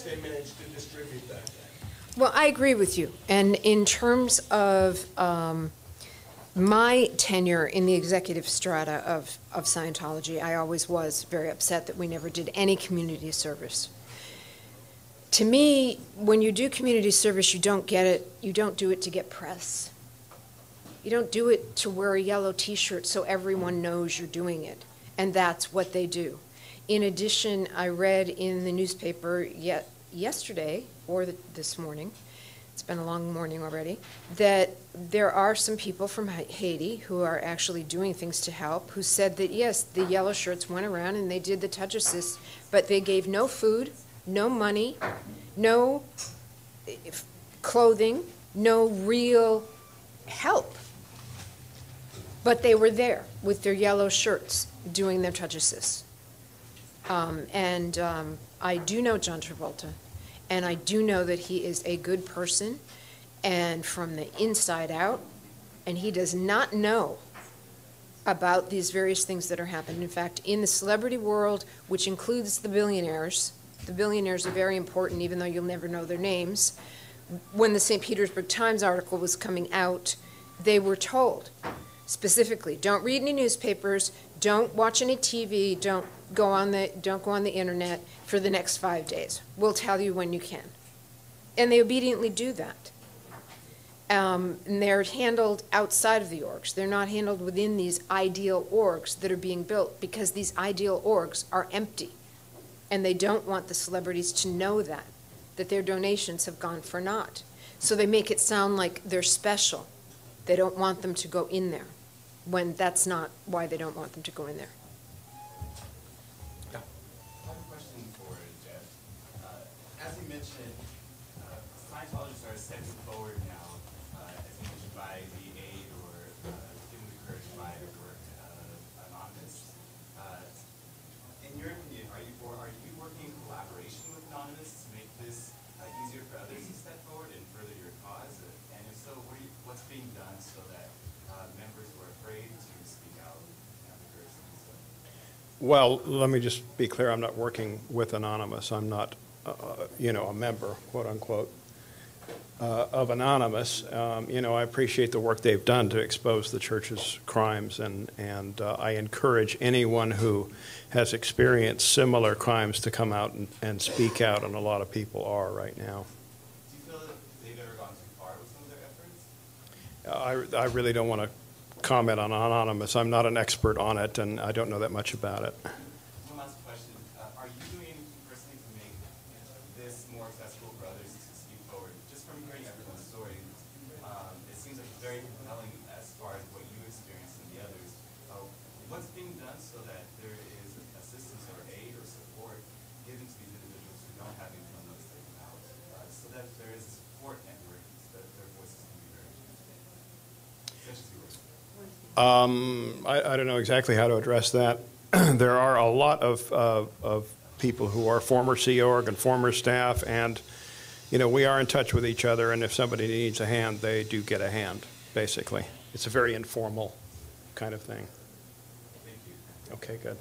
they managed to distribute that. Well, I agree with you. And in terms of my tenure in the executive strata of Scientology, I always was very upset that we never did any community service. To me, when you do community service, you don't do it to get press. You don't do it to wear a yellow t-shirt so everyone knows you're doing it. And that's what they do. In addition, I read in the newspaper yesterday, or this morning, it's been a long morning already, that there are some people from Haiti who are actually doing things to help, who said that, yes, the yellow shirts went around and they did the touch assist, but they gave no food, no money, no clothing, no real help. But they were there with their yellow shirts doing their touch assists. I do know John Travolta, and I do know that he is a good person and from the inside out, and he does not know about these various things that are happening. In fact, in the celebrity world, which includes the billionaires are very important, even though you'll never know their names. When the St. Petersburg Times article was coming out, they were told specifically, don't read any newspapers, don't watch any TV, don't go on the internet for the next 5 days. We'll tell you when you can. And they obediently do that. And they're handled outside of the orgs. They're not handled within these ideal orgs that are being built, because these ideal orgs are empty. And they don't want the celebrities to know that their donations have gone for naught. So they make it sound like they're special. They don't want them to go in there, when that's not why they don't want them to go in there. Yeah. I have a question for Jeff. As you mentioned, Scientologists are stepping forward now, as you mentioned, by the aid or given the courage by the work Anonymous. In your opinion, are you working in collaboration with Anonymous to make this easier for others to step forward and further your cause? And if so, what's being done so that members who are afraid to speak out have the courage to do so? Well, let me just be clear. I'm not working with Anonymous. I'm not, a member, quote unquote, of Anonymous. I appreciate the work they've done to expose the church's crimes, and I encourage anyone who has experienced similar crimes to come out and speak out, and a lot of people are right now. Do you feel that they've ever gone too far with some of their efforts? I really don't want to comment on Anonymous. I'm not an expert on it, and I don't know that much about it. One last question. Are you doing anything personally to make this more accessible for others to speak forward? Just from hearing everyone's story, it seems like it's very compelling as far as what you experienced and the others. What's being done so that there is assistance or aid or support given to these individuals who don't have anyone else to come out, so that there is a support network so that their voices can be heard? Such as yours. I don't know exactly how to address that. There are a lot of people who are former Sea Org and former staff, and we are in touch with each other, and if somebody needs a hand, they do get a hand, basically. It's a very informal kind of thing. Thank you. Okay, good.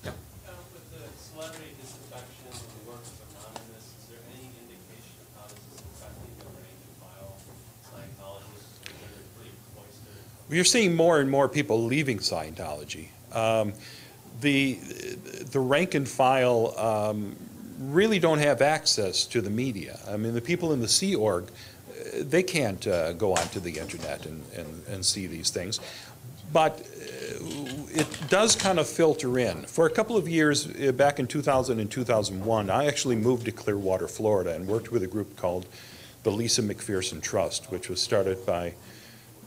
With the celebrity disaffection and the work of Anonymous, is there any indication of how this is affecting the rank and file Scientologists, or are they pretty cloistered? You're seeing more and more people leaving Scientology. The rank and file really don't have access to the media. I mean, the people in the Sea Org, they can't go onto the internet and see these things. But it does kind of filter in. For a couple of years, back in 2000 and 2001, I actually moved to Clearwater, Florida, and worked with a group called the Lisa McPherson Trust, which was started by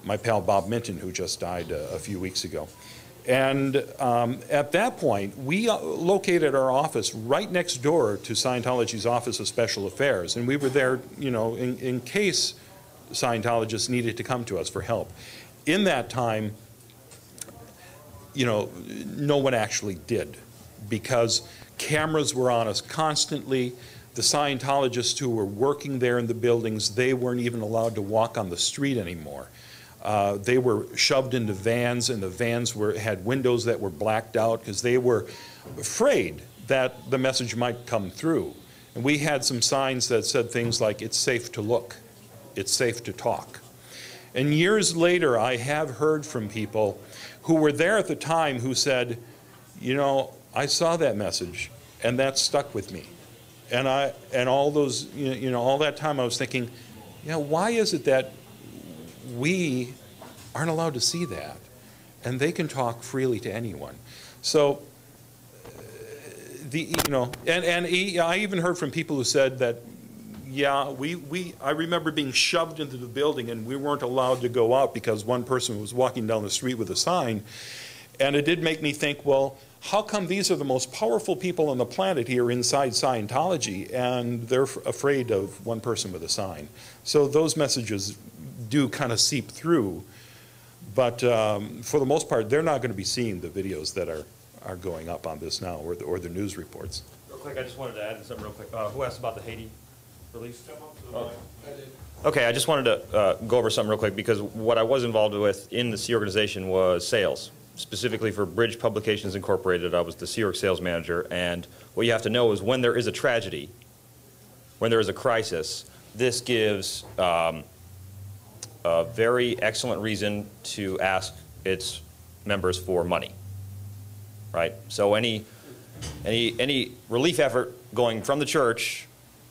my pal Bob Minton, who just died a few weeks ago. And at that point, we located our office right next door to Scientology's Office of Special Affairs, and we were there, in case Scientologists needed to come to us for help. In that time, no one actually did, because cameras were on us constantly. The Scientologists who were working there in the buildings, they weren't even allowed to walk on the street anymore. They were shoved into vans, and the vans had windows that were blacked out because they were afraid that the message might come through. And we had some signs that said things like, it's safe to look, it's safe to talk. And years later, I have heard from people who were there at the time who said, you know, I saw that message, and that stuck with me. And all those, you know, all that time I was thinking, you know, why is it that we aren't allowed to see that? And they can talk freely to anyone. So, you know, I even heard from people who said that, yeah, I remember being shoved into the building and we weren't allowed to go out because one person was walking down the street with a sign. And it did make me think, well, how come these are the most powerful people on the planet here inside Scientology and they're afraid of one person with a sign? So those messages do kind of seep through. But for the most part, they're not going to be seeing the videos that are going up on this now, or the news reports. Real quick, I just wanted to add something real quick. Who asked about the Haiti release? I did. Okay, I just wanted to go over something real quick, because what I was involved with in the Sea organization was sales. Specifically for Bridge Publications Incorporated, I was the Sea Org sales manager, and what you have to know is when there is a tragedy, when there is a crisis, this gives a very excellent reason to ask its members for money, right? So any relief effort going from the church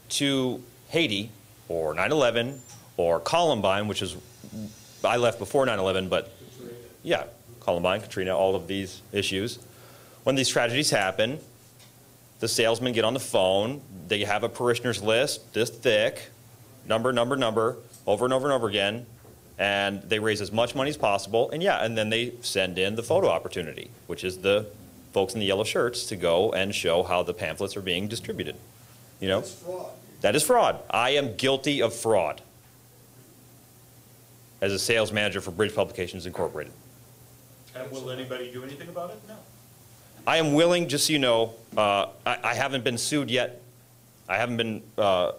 to Haiti or 9/11 or Columbine, which is, I left before 9/11, but yeah, Columbine, Katrina, all of these issues. When these tragedies happen, the salesmen get on the phone, they have a parishioners list this thick, number, over and over and over again, and they raise as much money as possible, and yeah, and then they send in the photo opportunity, which is the folks in the yellow shirts to go and show how the pamphlets are being distributed. You know? That's fraud. That is fraud. I am guilty of fraud as a sales manager for Bridge Publications Incorporated. And will anybody do anything about it? No. I am willing, just so you know, I haven't been sued yet. I haven't been, I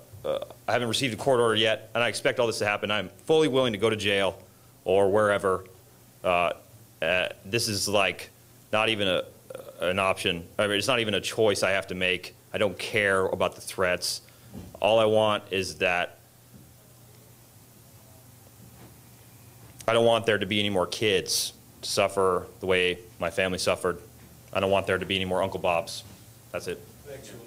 haven't received a court order yet, and I expect all this to happen. I'm fully willing to go to jail or wherever. This is like not even an option. I mean, it's not even a choice I have to make. I don't care about the threats. All I want is that I don't want there to be any more kids to suffer the way my family suffered. I don't want there to be any more Uncle Bobs. That's it. Thanks for